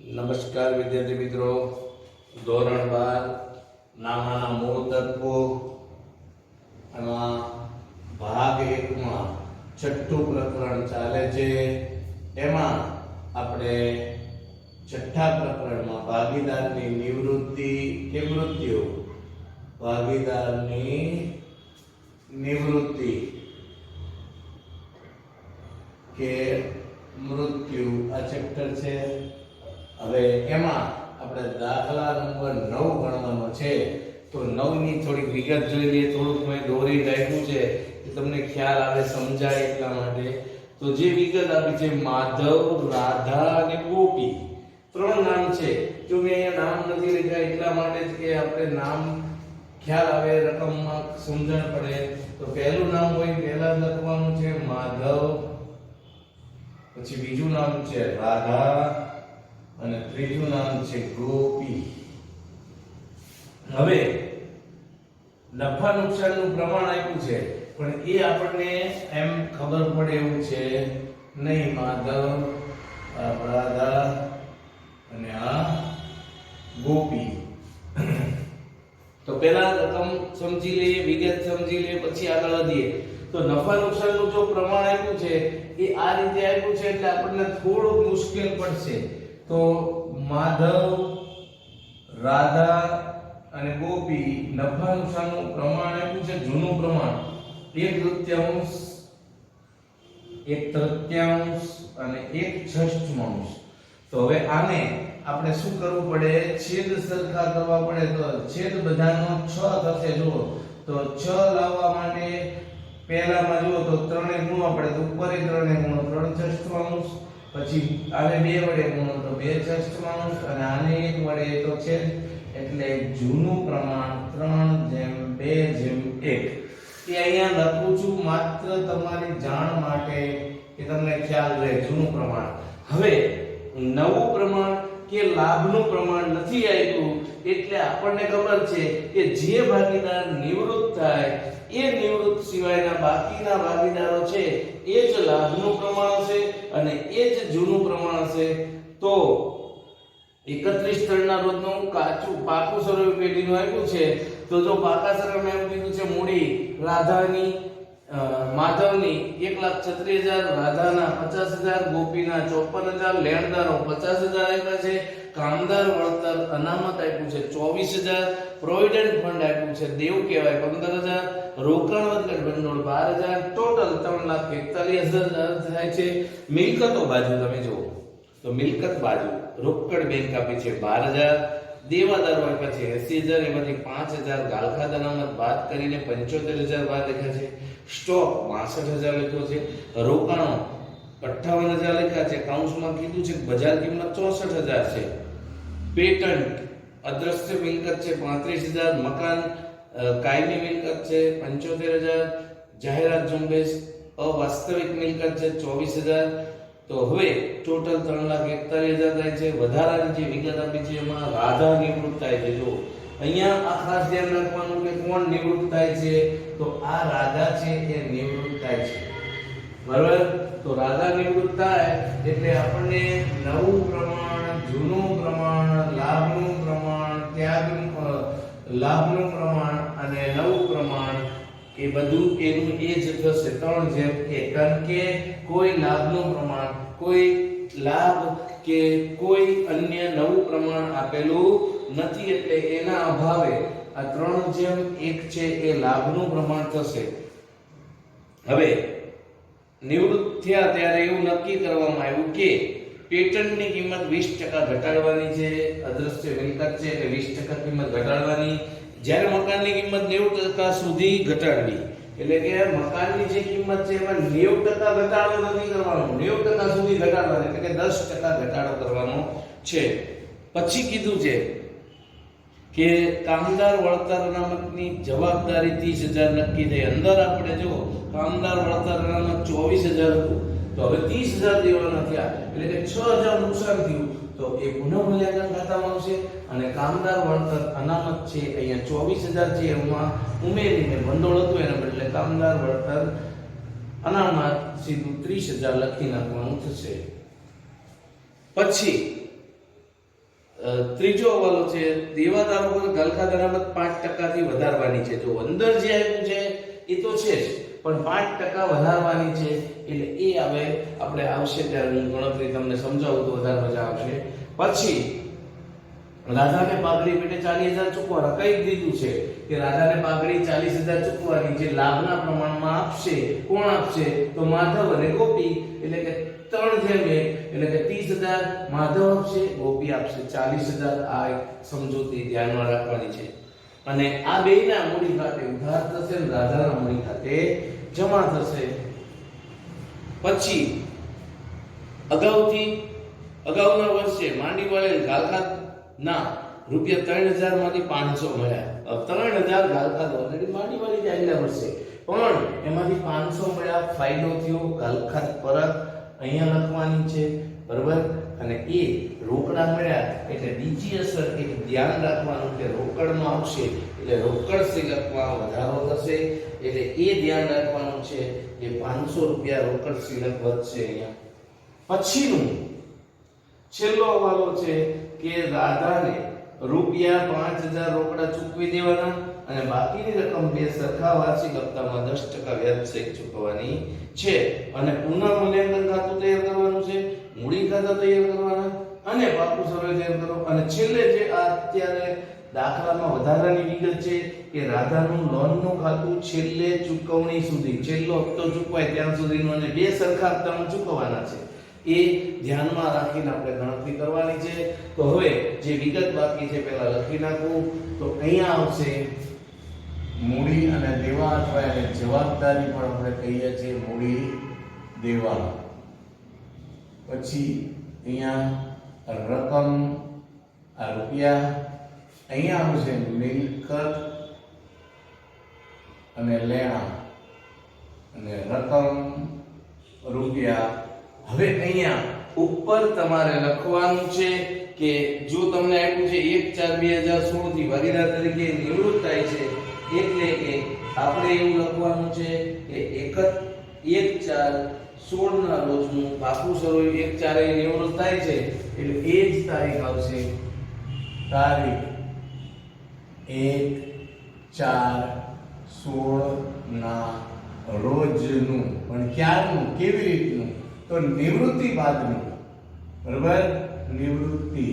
નમસ્કાર વિદ્યાર્થી મિત્રો, ધોરણ 12 નામાના મૂળ તત્વો એમાં ભાગ 1 માં છઠ્ઠું પ્રકરણ ચાલે છે। એમાં આપણે છઠ્ઠા પ્રકરણમાં ભાગીદારની નિવૃત્તિ કે મૃત્યુ, ભાગીદારની નિવૃત્તિ કે મૃત્યુ આ ચેપ્ટર છે। હવે એમાં આપણે દાખલા નંબર 9 ગણવાનો છે। તો 9 ની થોડી વિગત જોઈ લઈએ। થોડુંક મેં દોરી રાખ્યું છે કે તમને ખ્યાલ આવે, સમજાય એટલા માટે। તો જે વિગત આપી છે માધવ, રાધા અને ગોપી, 3 નામ છે। જો મેં અહીંયા નામ નથી લખ્યા એટલા માટે જ કે આપણે નામ ખ્યાલ આવે, રકમમાં સમજણ પડે। તો પહેલું નામ હોય પહેલા લખવાનું છે માધવ, પછી બીજું નામ છે રાધા અને ત્રીજું નામ છે ગોપી। હવે નફા નુકસાનનું પ્રમાણ આપ્યું છે પણ એ આપણને એમ ખબર પડે એવું છે નહીં। માધવ, રાધા અને આ ગોપી। તો પહેલા રકમ સમજી લઈએ, વિગત સમજી લઈએ, પછી આગળ વધીએ। તો નફા નુકસાનનું જો પ્રમાણ આપ્યું છે એ આ રીતે આપ્યું છે એટલે આપણને થોડું મુશ્કેલ પડશે। તો માધવ, રાધા અને ગોપી નફા નુકસાનનું પ્રમાણ આપ્યું છે જૂનું પ્રમાણ 1/3, 1/3 અને 1/6। તો હવે આને આપણે શું કરવું પડે? છેદ સરખા કરવા પડે। તો છેદ બધાનો 6 થશે। જુઓ તો 6 લાવવા માટે પહેલામાં જુઓ તો 3 એ ગુણવા પડે, તો ઉપર 3 એ ગુણો 3/6, પછી આને 2 વડે ગુણો તો 2/6 અને આને 1 વડે તો છેદ, એટલે જૂનું પ્રમાણ 3/2/1 એ અહીંયા લખું છું માત્ર તમારી જાણ માટે કે તમને ખ્યાલ રહે જૂનું પ્રમાણ। હવે નવું પ્રમાણ કે લાભનું પ્રમાણ નથી આવ્યું એટલે આપણને ખબર છે કે જે ભાગીદાર નિવૃત્ત થાય એ નિવૃત્ત સિવાયના બાકીના ભાગીદારો છે એ જ લાભનું પ્રમાણ હશે અને એ જ જૂનું પ્રમાણ હશે। તો 31 ના રોજનું પાકું સરળ પેઢીનું આપ્યું છે। તો જો પાકા સરળ એમ કીધું છે મૂડી રાધાની, માધવની 1,36,000, રાધાના 50,000, ગોપીના 54,000, લેણદારો 50,000 આપ્યા છે, કામદાર વળતર અનામત આપ્યું છે 24,000, પ્રોવિડન્ટ ફંડ આપ્યું છે દેવ કહેવાય 15,000, રોકાણ વગર ભંડોળ 12,000, ટોટલ 3,41,000 થાય છે। મિલકતો બાજુ તમે જુઓ તો મિલકત બાજુ રોકડ બેંક આપી છે 12,000, દેવાદારો આપ્યા છે 80,000, એમાંથી 5,000 ગાલખાત અનામત બાદ કરીને 75,000 બહાર લખ્યા છે। સ્ટોક 62,000 લખ્યો છે, રોકાણો 58,000 લખ્યા છે, કાઉન્સમાં કીધું છે બજાર કિંમત 64,000 છે, પેટન્ટ અદ્રશ્ય મિલકત છે 35,000, મકાન કાયમી મિલકત છે 75,000, જાહેરાત ઝુંબેશ અવાસ્તવિક મિલકત છે 24,000। તો હવે ટોટલ 3,41,000 થાય છે। વધારાની જે વિગત આપી છે એમાં રાધા નિવૃત્ત થાય છે। જો અહીંયા આ ખાસ ધ્યાન રાખવાનું કે કોણ નિવૃત્ત થાય છે? તો આ રાધા છે એ નિવૃત્ત થાય છે, બરાબર? તો રાધા નિવૃત્ત થાય એટલે આપણને નવું પ્રમાણ, જૂનું પ્રમાણ, લાભનું પ્રમાણ, ત્યાગનું લાભનું પ્રમાણ અને નવું પ્રમાણ એ બધું એનું એ જ થશે 3/1। કારણ કે કોઈ લાભનું પ્રમાણ, કોઈ લાભ કે કોઈ અન્ય નવું પ્રમાણ આપેલું નથી એટલે એના અભાવે આ 3/1 છે એ લાભનું પ્રમાણ થશે। હવે નિવૃત્ત થયા ત્યારે એવું નક્કી કરવામાં આવ્યું કે પેટન્ટની કિંમત 20% ઘટાડવાની છે, અદ્રશ્ય મિલકત છે એટલે 20% કિંમત ઘટાડવાની, જ્યારે મકાનની કિંમત 90% સુધી ઘટાડવી। એટલે કે મકાનની જે કિંમત છે એમાં 90% ઘટાડો નથી કરવાનો, 90% સુધી ઘટાડવાનો, એટલે કે 10% ઘટાડો કરવાનો છે। પછી કીધું છે કે કામદાર વળતર અનામતની જવાબદારી 30,000 નક્કી થઈ। અંદર આપણે જો કામદાર વળતર અનામત 24,000 હતું તો હવે 30,000 દેવાના થયા એટલે કે 6,000 નુકસાન થયું તો એ પુનઃમૂલ્યાંકન ખાતામાં આવશે અને કામદાર વળતર અનામત છે અહીંયા 24,000 છે એમાં ઉમેરીને ભંડોળ હતું એના બદલે કામદાર વળતર અનામત સીધું 30,000 લખી નાખવાનું થશે। પછી ત્રીજો હવાલો છે, દેવાદારો પર ગલખાત અનામત 5% થી વધારવાની છે. જો અંદર જે આપ્યું છે એ તો છે જ, પણ 5% વધારવાની છે. એટલે એ હવે આપણે આવશે ત્યારે હું ગણતરી તમને સમજાવું તો વધારે મજા આવશે. પછી રાધાને પાઘડી પેટે 40,000 ચૂકવાના કહી દીધું છે કે રાધાને પાઘડી 40,000 ચૂકવાની છે. લાભના પ્રમાણમાં આપશે. કોણ આપશે? તો માધવ અને ગોપી. એટલે કે 3 જેમ 1, એટલે કે 30,000 માધવ આપશે, ગોપી આપશે 40,000. આ એક સમજૂતી ધ્યાનમાં રાખવાની છે. અને આ બેયના મૂડી ખાતે ઉધાર થશે અને રાધાના મૂડી ખાતે જમા થશે. પછી અગાઉના વર્ષે માંડી વાળે ગાલખાત ના રૂપિયા 3,000 માંથી 500 મળ્યા. 3,000 ગાલખાત ઓલરેડી માંડી વાળી આગલા વર્ષે, પણ એમાંથી 500 મળ્યા. ફાયદો થયો, ગાલખાત પરત અહીંયા લખવાની છે, બરાબર. અને એ રોકડા મળ્યા એટલે બીજી અસર એક ધ્યાન રાખવાનું કે રોકડમાં આવશે એટલે રોકડ શિલકમાં વધારો થશે. એટલે એ ધ્યાન રાખવાનું છે કે 500 રૂપિયા રોકડ શિલક વધશે અહીંયા. પછીનું છેલ્લો હવાલો છે કે રાધાને રૂપિયા 5,000 રોકડા ચૂકવી દેવાના અને બાકીની રકમ બે સરખા વાર્ષિક હપ્તામાં 10% વ્યાજ સહિત ચૂકવવાની છે. અને પુનઃમૂલ્યાંકન ખાતું તૈયાર કરવાનું છે, મૂડી ખાતા તૈયાર કરવાના અને પાકું સર્વે તૈયાર કરો. અને છેલ્લે જે આ અત્યારે દાખલામાં વધારાની વિગત છે કે રાધાનું લોનનું ખાતું છેલ્લે ચૂકવણી સુધી, છેલ્લો હપ્તો ચૂકવાય ત્યાં સુધીનું અને બે સરખા હપ્તામાં ચૂકવવાના છે. એ ધ્યાનમાં રાખીને આપણે ગણતરી કરવાની છે. તો હવે જે વિગત બાકી છે પહેલા લખી નાખું. તો અહીંયા આવશે મૂડી અને દેવા અથવા એને જવાબદારી પણ આપણે કહીએ છીએ મૂડી દેવા. પછી અહીંયા રકમ આ રૂપિયા, અહીંયા આવશે મિલકત અને લેણા અને રકમ રૂપિયા. હવે અહીંયા ઉપર તમારે લખવાનું છે કે જો તમને આપ્યું છે 1/4/2016 થી ભાગીદાર તરીકે નિવૃત્ત થાય છે, એટલે કે આપણે એવું લખવાનું છે કે 1/4/16 ના રોજનું પાકું સર્વે 1/4 એ નિવૃત્ત થાય છે એટલે એ જ તારીખ આવશે. તારીખ 1/4/16 ના રોજનું. પણ ક્યારનું, કેવી રીતનું? તો નિવૃત્તિ બાદનું, બરાબર. નિવૃત્તિ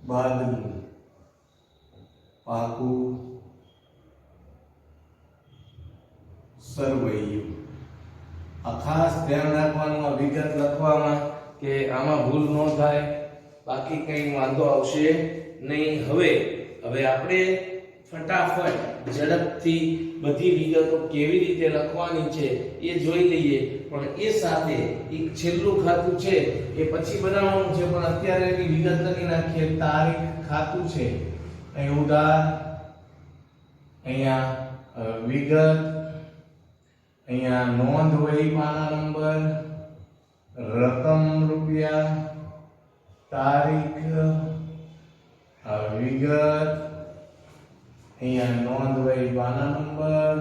બાદનું પાકું સરવૈયું. આ ખાસ ધ્યાન રાખવાનું આ વિગત લખવામાં કે આમાં ભૂલ ન થાય, બાકી કઈ વાંધો આવશે નહીં. હવે આપણે ફટાફટ ઝડપથી બધી વિગતો કેવી રીતે લખવાની છે એ જોઈ લઈએ. પણ એ સાથે એક છેલ્લું ખાતું છે એ પછી બનાવવાનું છે, પણ અત્યારે એની વિગત લખી નાખીએ. તારીખ ખાતું છે, અહીં ઉધાર, અહીંયા વિગત, અહીંયા નોંધ વહી પાના નંબર, રકમ રૂપિયા, તારીખ, વિગત, અહીંયા નોંધ વહી પાના નંબર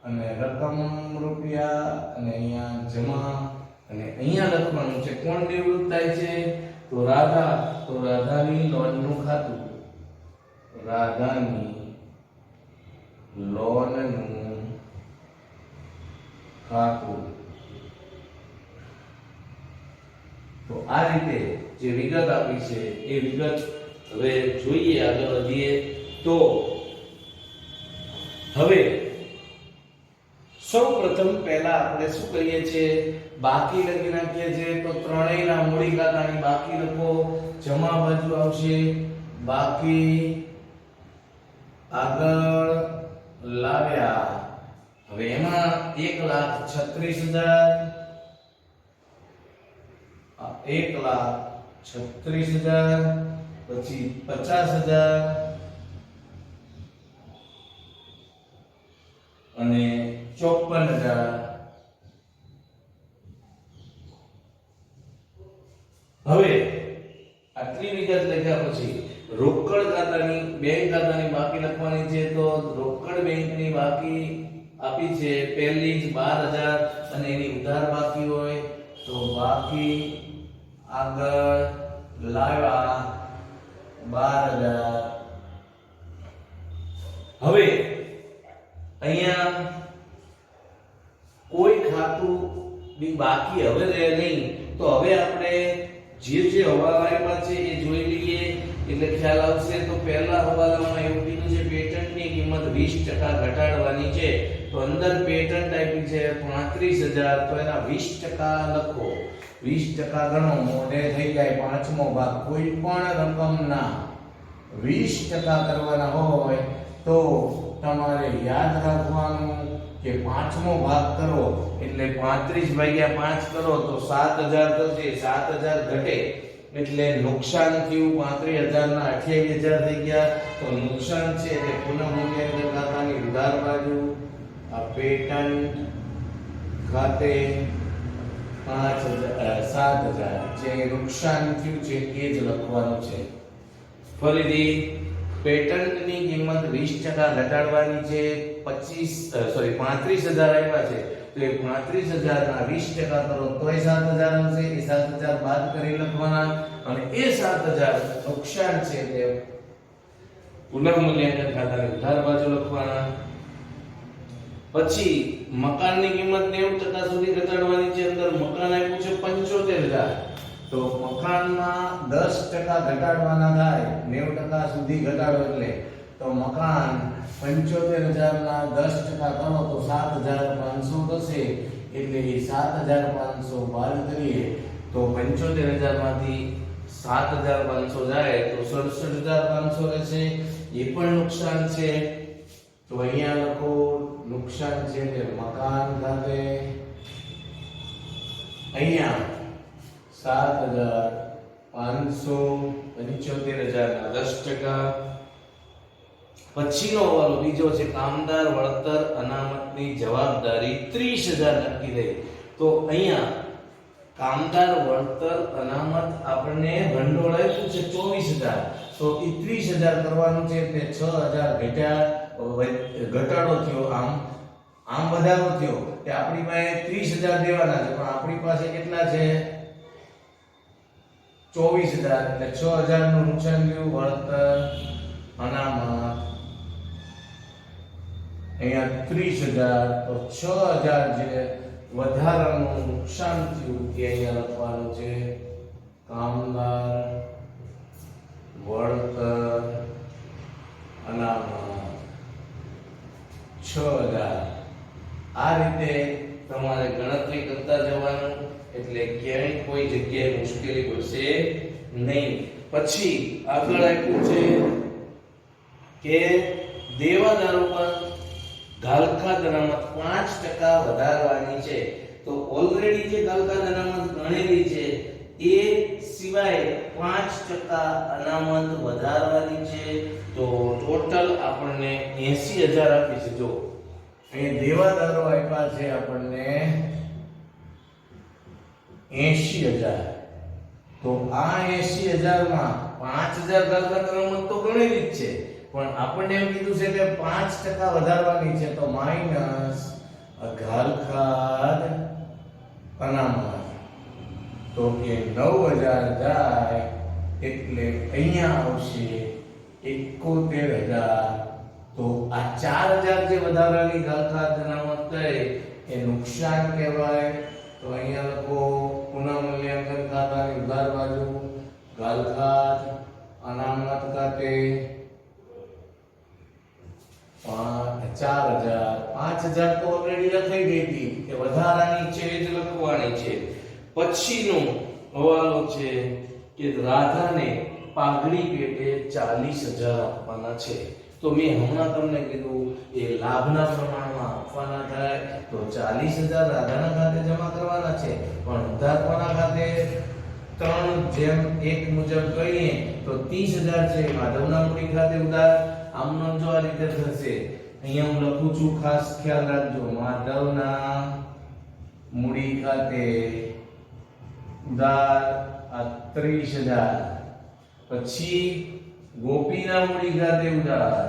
અને રકમ રૂપિયા અને અહીંયા જમા. અને અહીંયા લખવાનું છે કોણ નિવૃત્ત થાય છે? તો રાધા. તો રાધાની લોનનું ખાતું, રાધાની લોનનું ખાતું. તો આ રીતે જે વિગત આપી છે એ વિગત હવે જોઈએ, આગળ વધીએ. તો હવે સૌપ્રથમ પહેલા આપણે શું કરીએ છીએ? બાકી લખી નાખીએ છીએ. તો ત્રણેયના મૂડી ખાતાની બાકી લખો, જમા બાજુ આવશે બાકી, આગળ લાવ્યા. હવે એમાં 1,36,000, 1,36,000, પછી 50,000 અને 54,000. હવે આટલી વિગત લખ્યા પછી રોકડ ખાતાની, બેંક ખાતાની બાકી લખવાની છે. તો રોકડ બેંકની બાકી આપી છે પહેલી જ 12,000 અને એની ઉધાર બાકી હોય તો બાકી, આગળ લાવ્યા 12,000. હવે અહીંયા કોઈ ખાતું બી બાકી હવે રહે નહીં, તો હવે આપણે જે હવાલા આપ્યા છે એ જોઈ લઈએ એટલે ખ્યાલ આવશે. તો પહેલા હવાલામાં એવું કીધું છે પેટન્ટની કિંમત 20% ઘટાડવાની છે. તો અંદર પેટન્ટ આપી છે 35,000, તો એના 20% લખો. 20% ગણો, મોઢે થઈ જાય પાંચમો ભાગ. કોઈ પણ રકમના 20% કરવાના હોય તો તમારે યાદ રાખવાનું કે પાંચમો ભાગ કરો એટલે 35 ભાગ્યા 5 કરો તો 7,000 થશે. 7,000 ઘટે એટલે નુકસાન થયું 35,000 ના 28,000 થઈ ગયા. તો નુકસાન છે એટલે પુનઃમૂલ્યાંકન ખાતાની ઉધાર બાજુ આ પેટન્ટ ખાતે 7,000 જે નુકસાન થયું છે એ જ લખવાનું છે. ફરીથી પેટન્ટની કિંમત 20% ઘટાડવાની છે. 35,000 આવ્યા છે તો એ 35,000 ના 20% કરો તોય 7,000 આવશે. એ 7,000 બાદ કરી લખવાના અને એ 7,000 નુકસાન છે તે પુનઃમૂલ્યાંકન ખાતાની ઉધાર બાજુ લખવાના. પછી મકાનની કિંમત 90% સુધી ઘટાડવાની છે. અંદર મકાન આપ્યું છે 75,000, તો મકાનમાં 10% ઘટાડવાના થાય. 90% સુધી ઘટાડો એટલે તો મકાન 75,000 ના 10% કરો તો 7,500 થશે. એટલે એ 7,500 બાદ કરીએ તો 75,000 માંથી 7,500 જાય તો 67,500 રહેશે. એ પણ નુકસાન છે. તો અહીંયા લખો નુકસાન છે તે મકાન ખાતે અહીંયા 7,500 75,000 ના 10%. પછીનો હવાલો બીજો છે કામદાર વળતર અનામતની જવાબદારી 30,000 નક્કી થઈ. તો અહીંયા કામદાર વળતર અનામત આપણને ભંડોળ આપ્યું છે 24,000, તો એ 30,000 કરવાનું છે તે 6,000 ઘટાડો થયો. આમ વધારો થયો કે આપણી પાસે 30,000 દેવાના છે પણ આપણી પાસે કેટલા છે 24,000 એટલે 6,000 નું નુકસાન થયું. વળતર અનામત અહીંયા 30,000 તો 6,000 જે વધારાનું નુકસાન થયું એ અહીંયા લખવાનું છે. કામદાર વળતર અનામત 6,000. આ રીતે તમારે ગણતરી કરતા જવાનું એટલે ક્યાંય કોઈ જગ્યાએ મુશ્કેલી પડશે નહીં. પછી આગળ આપ્યું છે કે દેવાદારો પર ગાલખાત અનામત 5% વધારવાની છે. તો ઓલરેડી જે ગાલખાત અનામત ગણેલી છે એ સિવાય 5% અનામત વધારવાની છે. તો ટોટલ આપણને 80,000 આપી છે. જો અહીં દેવાદારો આપ્યા છે આપણને 80,000, તો આ 80,000 માં 5,000 ગાલખાત અનામત તો ગણેલી જ છે પણ આપણને એમ કીધું છે કે 5% વધારવાની છે. તો માઈનસ ગાલખાત અનામત તો એ 9,000 જાય એટલે અહીંયા આવશે 71,000. તો આ 4,000 જે વધારાની ગાલખાત અનામત થઈ એ નુકસાન કહેવાય. તો અહીંયા લખો પુનઃમૂલ્યાંકન ખાતાની ઉધાર બાજુ ગાલખાત અનામત ખાતે 4,000. 5,000 તો ઓલરેડી લખાઈ ગઈ હતી કે વધારાની છે એ જ લખવાની છે. પછીનો હવાલો છે કે રાધાને પાઘડી પેટે 40,000 આપવાના છે. તો મેં હમણાં તમને કીધું એ લાભના પ્રમાણમાં આપવાના થાય તો 40,000 રાધાના ખાતે જમા કરવાના છે પણ ઉધારવાના ખાતે 3:1 મુજબ કહીએ તો 30,000 છે માધવના મૂડી ખાતે ઉધાર. આમનો જો આ રીતે થશે. અહીંયા હું લખું છું, ખાસ ખ્યાલ રાખજો. માધવના મૂડી ખાતે ઉધાર આ 30,000. પછી ગોપીના મૂડી ખાતે ઉધાર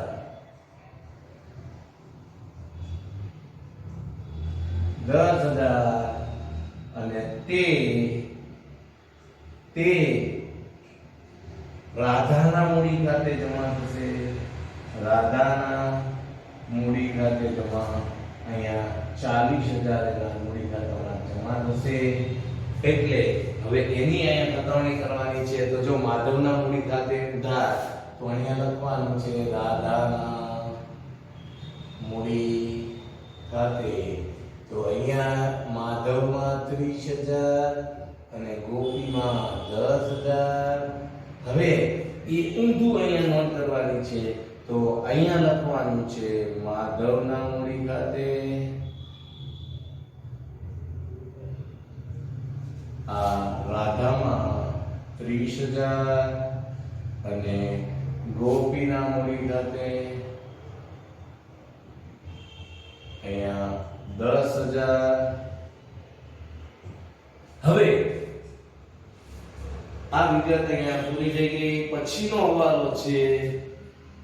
10,000 અને તે રાધાના મૂડી ખાતે જમા થશે, રાધાના મૂડી ખાતે જમા, અહીંયા 40,000 એના મૂડી ખાતામાં જમા થશે. એટલે હવે એની અહીંયા કતરણી કરવાની છે. તો જો માધવના મૂડી ખાતે ઉધાર, તો અહીંયા લખવાનું છે રાધાના મૂડી ખાતે. તો અહીંયા માધવમાં 30,000 અને ગોપીમાં 10,000. હવે એ ઊંધું અહીંયા નોંધ કરવાની છે. તો અહીંયા લખવાનું છે માધવના મૂડી ખાતે આ રાધામાં 30,000 અને ગોપીના મૂડી ખાતે અહીંયા 10,000. હવે આ વિગત અહીંયા પૂરી થઈ ગઈ. પછીનો હવાલો છે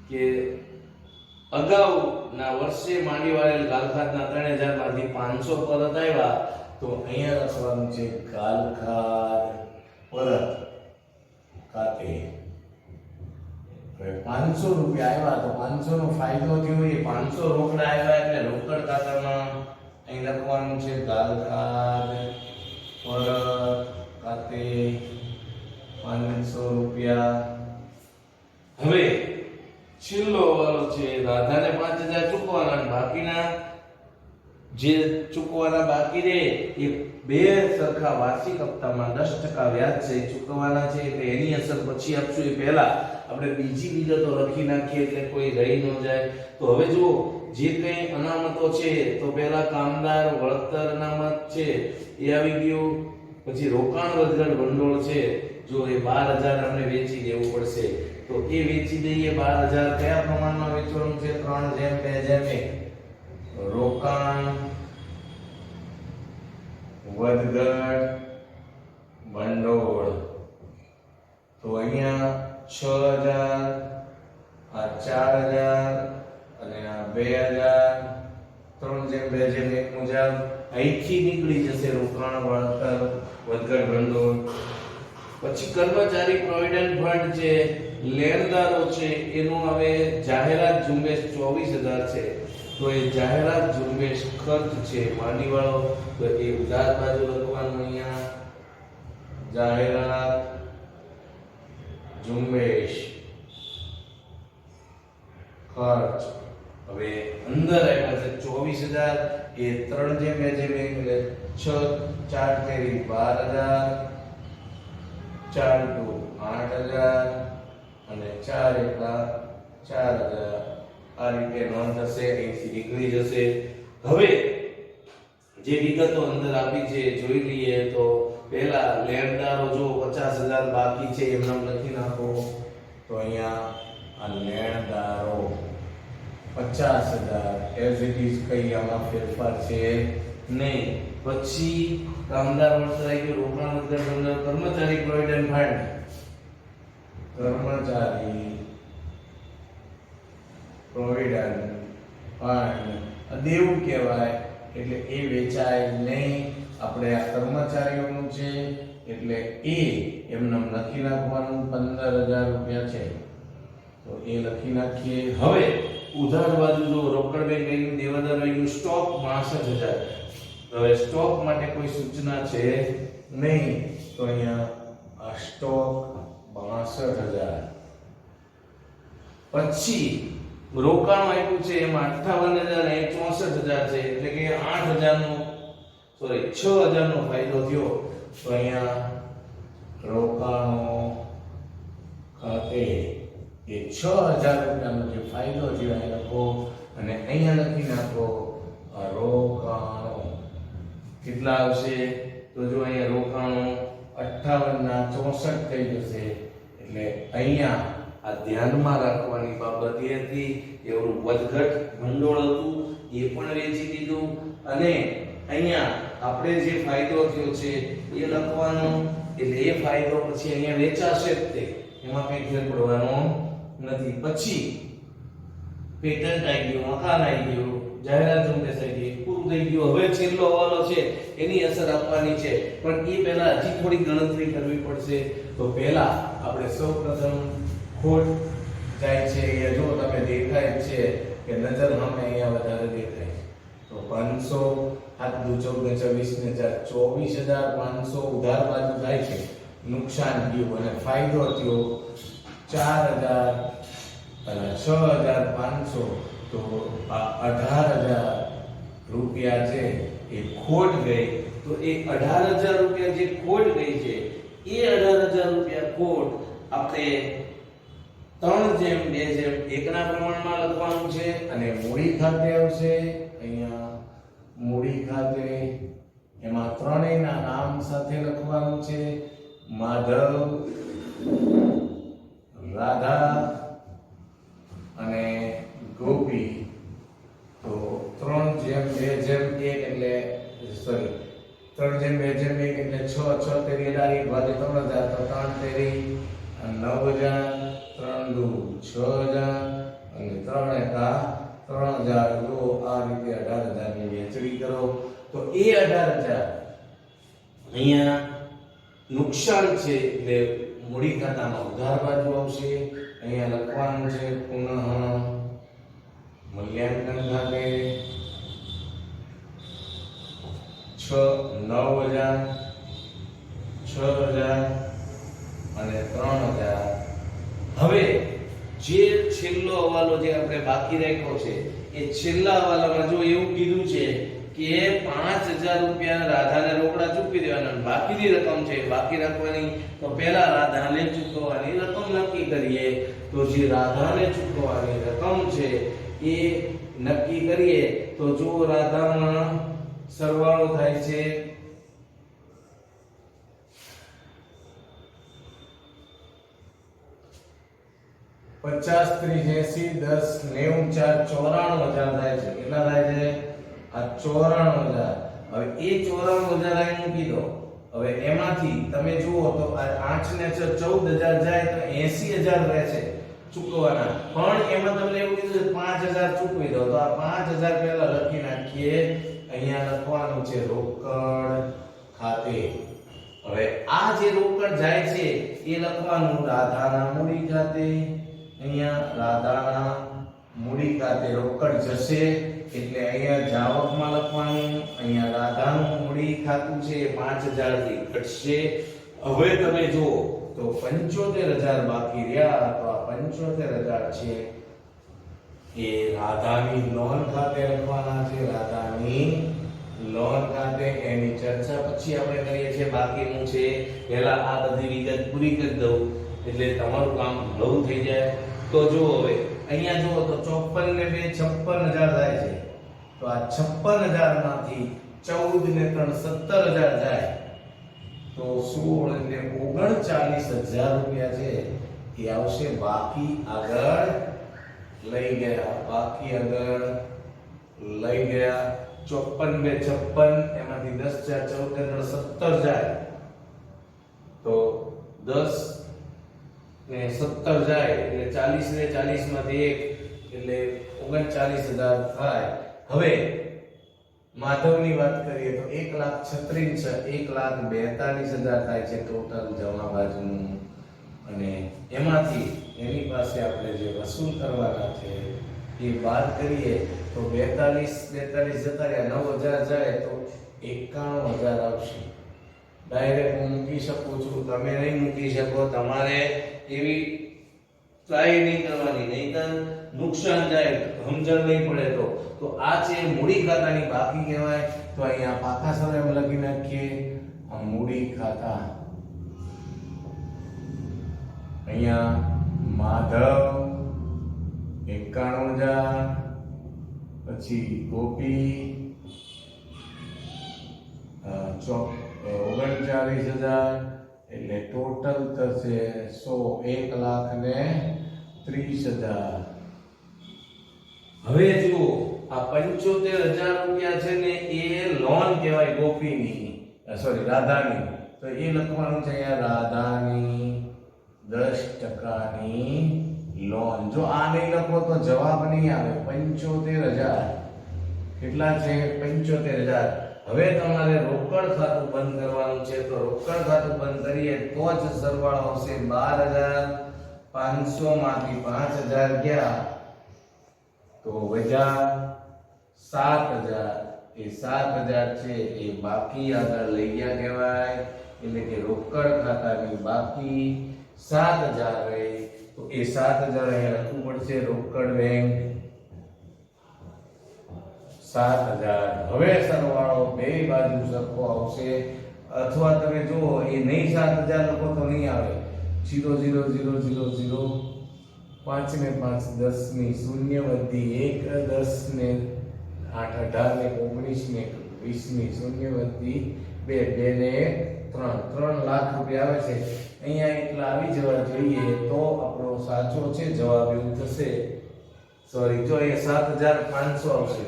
કે અગાઉના વર્ષે માંડી વાળેલ ગાલખાતના 3,000 માંથી 500 પરત આવ્યા. તો અહીંયા લખવાનું છે ગાલખાત પરત ખાતે. હવે 500 રૂપિયા આવ્યા તો 500 નો ફાયદો થયો. એ 500 રોકડા આવ્યા એટલે રોકડ ખાતામાં અહીં લખવાનું છે ગાલખાત પરત ખાતે 500 રૂપિયા. હવે છેલ્લો હવાલો છે રાધાને 5,000 ચૂકવાના, બાકીના જે ચૂકવાના બાકી રહે એ બે સરખા વાર્ષિક હપ્તામાં 10% વ્યાજ છે ચૂકવવાના છે. એટલે એની અસર પછી આપશું. એ પહેલા આપણે બીજી વિગતો લખી નાખીએ એટલે કોઈ રહી ન જાય. તો હવે જુઓ જે કંઈ અનામતો છે તો પહેલા કામદાર વળતર અનામત છે એ આવી ગયું. પછી રોકાણ વધઘટ ભંડોળ છે, જો એ 12,000 આપણે વેચી દેવું પડશે તો એ વેચી દઈએ. 12,000 કયા પ્રમાણમાં વેચવાનું છે? 3:2:1. રોકાણ વધઘટ ભંડોળ. તો અહીંયા 6,000, આ 4,000 અને આ 2,000. 3:2:1 મુજબ અહીંથી નીકળી જશે રોકાણ વળતર વધઘટ ભંડોળ. પછી કર્મચારી પ્રોવિડન્ટ ફંડ છે, લેણદારો છે, એનું હવે જાહેરાત ઝુંબેશ 24,000 છે. તો એ જાહેરાત ઝુંબેશ ખર્ચ છે માંડીવાળો. તો એ ઉધાર બાજુ લખવાનું અહીંયા જાહેરાત ઝુંબેશ ખર્ચ. હવે અંદર આવ્યા છે 24,000. એ 3:2:1 એટલે 6 4 તેરી 12,000, 4 2 8,000 અને 4 એકા 4,000. આ રીતે નોંધ થશે, અહીંથી નીકળી જશે. હવે જે વિગતો અંદર આપી છે જોઈ લઈએ. તો પહેલા લેણદારો જો 50,000 બાકી છે એમ નામ લખી નાખો. તો અહીંયા આ લેણદારો 50,000 એઝ ઇટ ઇઝ, કઈ આમાં ફેરફાર છે નહીં. પછી કામદાર વળતર આવી ગયું, રોકાણ વધઘટ ભંડોળ, કર્મચારી પ્રોવિડન્ટ ફંડ, કર્મચારી પ્રોવિડન્ટ ફંડ દેવું કહેવાય એટલે એ વેચાય નહીં. આપણે આ કર્મચારીઓનું છે એટલે એ એમને લખી નાખવાનું 15,000 રૂપિયા છે. તો એ લખી નાખીએ. હવે ઉધાર બાજુ જો રોકડ બેંક વેલ્યુ, દેવાદાર વેલ્યુ, સ્ટોક 62,000. હવે સ્ટોક માટે કોઈ સૂચના છે નહીં. તો અહીંયા આ સ્ટોક 62,000. પછી રોકાણ આપ્યું છે એમાં 58,000 અને 64,000 છે. એટલે કે 8,000 નો 6,000 નો ફાયદો થયો. તો અહીંયા રોકાણો ખાતે એ 6,000 રૂપિયાનો જે ફાયદો થયો એ લખો અને અહીંયા લખી નાખો રોકાણો. કેટલા આવશે? તો જો અહીંયા રોકાણો 58 ના 64 થઈ જશે. એટલે અહીંયા આ ધ્યાનમાં રાખવાની બાબત એ હતી. એવું વધઘટ ભંડોળ હતું એ પણ વેચી દીધું. અને અહીંયા આપણે જે ફાયદો થયો છે એ લખવાનો. એટલે એ ફાયદો પછી અહીંયા વેચાશે જ તે, એમાં કંઈ ફેર પડવાનો નથી. પછી પેટન્ટ આવી ગયું, મકાન આવી ગયું, જાહેરાત ઝુંબેશ થઈ ગઈ, પૂરું થઈ ગયું. હવે છેલ્લો હવાલો છે એની અસર આપવાની છે, પણ એ પહેલા હજી થોડી ગણતરી કરવી પડશે. તો પહેલા આપણે સૌપ્રથમ ખોટ જાય છે એ જો તમે દેખાય છે કે નજર સામે અહીંયા વધારે દેખાય છે. તો 500 7 દુ 14 24 ને 24500 ઉધાર બાજુ થાય છે, નુકસાન થયું. અને ફાયદો થયો 4000 અને 6500. તો આ 18000 રૂપિયા છે એ ખોટ ગઈ. તો એ 18000 રૂપિયા જે ખોટ ગઈ છે એ 18000 રૂપિયા ખોટ આપણે 3:2:1 ના પ્રમાણમાં લખવાનું છે. અને મૂડી ખાતે આવશે અહીંયા મૂડી ખાતે, એમાં ત્રણેયના નામ સાથે લખવાનું છે. માધવ, રાધા અને ગોપી. તો 3:2:1 એટલે સોરી 3:2:1 એટલે 6 6 તેરી 18 ભાગે 3000. તો 3 તેરી 9000, 3 દુ 6000 અને 3 એકા 3000. જો આ રીતે 18000 ની વહેંચણી કરો તો એ 18000 અહીંયા નુકસાન છે એટલે મૂડી ખાતામાં ઉધાર બાજુ આવશે. અહીંયા લખવાનું છે પુનઃ મૂલ્યાંકન ખાતે 9000, 6000 અને 3000. હવે જે છેલ્લો હવાલો જે આપણે બાકી રાખ્યો છે એ છેલ્લા હવાલામાં જો એવું કીધું છે કે 5000 રૂપિયા રાધાને રોકડા ચૂકવી દેવાના, બાકીની રકમ છે બાકી રાખવાની. તો પહેલા રાધાને ચૂકવવાની રકમ નક્કી કરીએ. તો જે રાધાને ચૂકવવાની રકમ છે એ નક્કી કરીએ. તો જો રાધામાં સરવાળો થાય છે 50 30 80 10 90 4 94000 થાય છે. કેટલા થાય છે? આ 94000. હવે એ 94000 અહીં મૂકી દો. હવે એમાંથી તમે જુઓ તો આ 8 ને 14000 જાય તો 80000 રહેશે ચૂકવવાના. પણ એમાં તમને એવું કીધું 5000 ચૂકવી દો. તો આ 5000 પહેલા લખી નાખીએ. અહીંયા લખવાનું છે રોકડ ખાતે. હવે આ જે રોકડ જાય છે એ લખવાનું રાધાના મૂડી ખાતે. અહીંયા રાધાના મૂડી ખાતે રોકડ જશે એટલે અહીંયા જાવકમાં લખવાનું. અહીંયા રાધાનું મૂડી ખાતું છે 5000 થી ઘટશે. હવે તમે જુઓ તો 75000 બાકી રહ્યા. તો આ 75000 છે એ રાધાની લોન ખાતે લખવાના છે. રાધાની લોન ખાતે એની ચર્ચા પછી આપણે કરીએ છીએ. બાકીનું છે પહેલા આ બધી વિગત પૂરી કરી દઉં એટલે તમારું કામ હળવું થઈ જાય. તો જુઓ હવે અહીંયા જુઓ તો 54 ને 2 56000 થાય છે. તો આ 56000 માંથી 14 ને 3 17000 જાય. તો 16 ને 39000 રૂપિયા છે એ આવશે બાકી આગળ લઈ ગયા. બાકી આગળ લઈ ગયા. 54 2 56 એમાંથી 10 4 14 17 જાય. તો 10 ને 17 જાય એટલે 40 ને 40 માંથી 1 એટલે 39000 થાય. હવે માધવની વાત કરીએ તો 1,36,1,42,000 થાય છે ટોટલ જમા બાજુનું. અને એમાંથી એની પાસે આપણે જે વસૂલ કરવાના છે એ બાદ કરીએ તો 42 જતા રહ્યા, 9000 જાય તો 91000 આવશે. ડાયરેક્ટ હું મૂકી શકું છું, તમે નહીં મૂકી શકો. તમારે એવી ટ્રાય નહીં કરવાની, નહીંતર નુકસાન જાય, સમજણ નહીં પડે. તો આ છે મૂડી ખાતાની બાકી કહેવાય. તો અહીંયા પાકા સરનામું લખી નાખીએ. આ મૂડી ખાતા અહીંયા માધવ 91000, પછી ગોપી 39000 એટલે ટોટલ થશે 1,30,000. હવે જુઓ આ 75000 રૂપિયા છે ને એ લોન કહેવાય ગોપીની, સોરી રાધાની. તો એ લખવાનું છે અહીંયા રાધાની 10% લોન. જો આ નહીં લખો તો જવાબ નહીં આવે. 75000 કેટલા છે 75000. હવે તમારે રોકડ ખાતું બંધ કરવાનું છે તો રોકડ ખાતું બંધ કરીએ તો જ સરવાળો આવશે 12500 માંથી 5000 ગયા તો વધ્યા 7000. એ 7000 છે એ બાકી આગળ લઈ ગયા કહેવાય, એટલે કે રોકડ ખાતાની બાકી 7000 રહી. તો એ 7000 અહીંયા લખવું પડશે રોકડ બેંક 7000. હવે સરવાળો બે બાજુ સરખો આવશે, અથવા તમે જુઓ એ નહીં 7000 લખો તો નહીં આવે. 0 0 0 0 0 5 ને 5 10 ની 0 વધી 1 10 ને 8 18 ને 19 ને 20 ની 0 વધી 2 2 ને 1 3 લાખ રૂપિયા આવે છે. અહીંયા એટલા આવી જવા જોઈએ તો આપણો સાચો છે જવાબ એવું થશે. સોરી, જો અહીંયા 7500 આવશે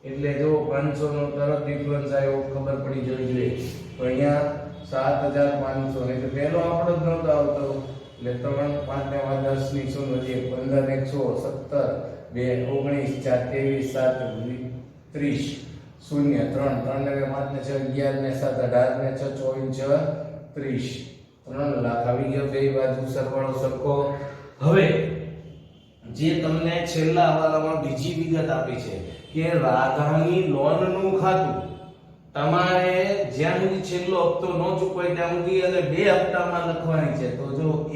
એટલે જો 500 નો તરત ડિફરન્સ આવ્યો ખબર પડી જવી જોઈએ. તો અહીંયા 7500 એટલે પહેલો આપણો જ નહોતો આવતો એટલે 3 5 ને 10 ની 0 વધી 15 100 17 2 19 4 23 7 30 0 3 3 ને 5 ને 6 11 ને 7 18 ને 6 24 30 3 લાખ આવી ગયો. બે બાજુ સરવાળો સરખો. હવે જે તમને છેલ્લા હવાલામાં બીજી વિગત આપી છે કે રાધાની લોનનું ખાતું તમારે જ્યાં સુધી છેલ્લો હપ્તો ન ચૂકવાય ત્યાં સુધી અને 2 હપ્તામાં લખવાની છે. તો જો 1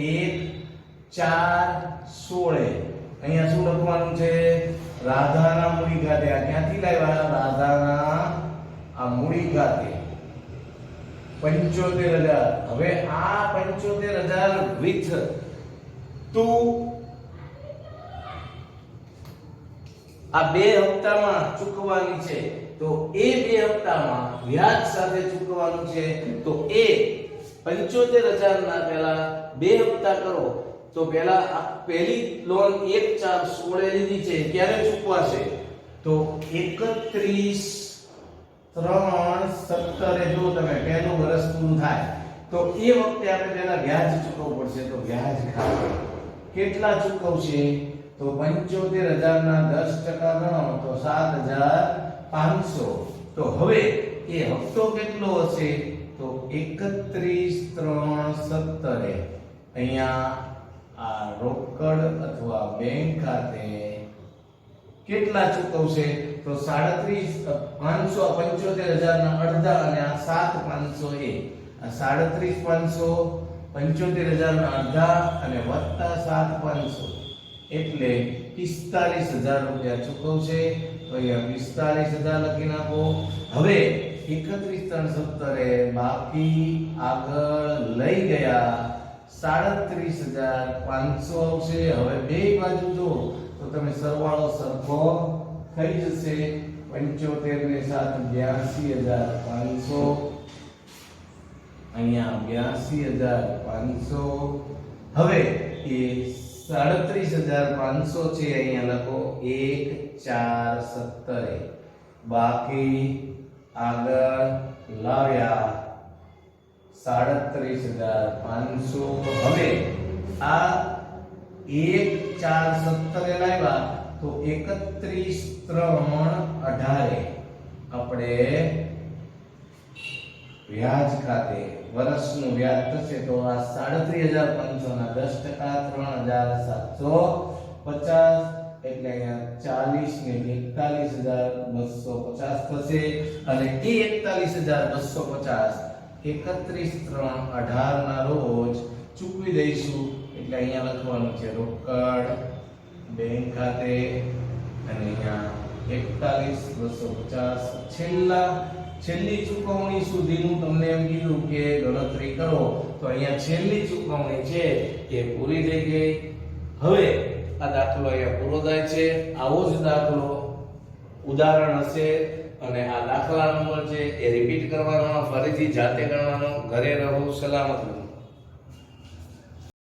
4 16 અહીંયા શું લખવાનું છે? રાધાના મૂડી ખાતે. આ ક્યાંથી લાવ્યા? રાધાના આ મૂડી ખાતે 75000. હવે આ 75000 વિથ આ 2 હપ્તામાં ચૂકવવાની છે. તો એ 2 હપ્તામાં વ્યાજ સાથે ચૂકવવાનું છે. તો એ 75000 ના પહેલા 2 હપ્તા કરો તો પહેલા પહેલી લોન 1/4/16 લીધી છે, ક્યારે ચૂકવાશે? તો 31/3/17 જો તમે પહેલું વર્ષ પૂરું થાય તો એ વખતે આપણે પહેલા વ્યાજ ચૂકવવું પડશે. તો વ્યાજ ખાતે કેટલા ચૂકવશે? તો 75000 ના 10% ગણો તો 7500. તો હવે એ હપ્તો કેટલો હશે? તો 31/3/17. અહીંયા આ રોકડ અથવા બેંક ખાતે કેટલા ચૂકવશે? તો 75000 ના અડધા અને આ 7500 એ આ 37500 75000 ના અડધા અને વત્તા 7500 એટલે 45000 રૂપિયા ચૂકવશે. તો અહીંયા 45000 લખી નાખો. હવે 31/3/17 બાકી આગળ લઈ ગયા 37500 આવશે. હવે બે બાજુ જો તો તમે સરવાળો સરખો થઈ જશે. 75 ને 7 82500 અહીંયા 82500. હવે એ 37500 છે અહીંયા લખો 1/4/17 બાકી આગળ લાવ્યા 37500. હવે આ 1/4/17 લાવ્યા તો 31/3/18 આપણે વ્યાજ ખાતે વર્ષનું વ્યાજ થશે. તો આ 37500 ના 10% 3750 એટલે અહીંયા 40 ને 41250 થશે. અને એ 41250 31/3/18 ના રોજ ચૂકવી દઈશું. એટલે અહીંયા લખવાનું છે રોકડ બેંક ખાતે અને અહીંયા 41250. છેલ્લી ચૂકવણી સુધીનું તમને એમ કીધું કે ગણતરી કરો તો અહીંયા છેલ્લી ચૂકવણી છે એ પૂરી થઈ ગઈ. હવે આ દાખલો અહીંયા પૂરો થાય છે. આવો જ દાખલો ઉદાહરણ હશે અને આ દાખલા નંબર છે એ રિપીટ કરવાનો, ફરીથી જાતે ગણવાનો. ઘરે રહો, સલામત રહો.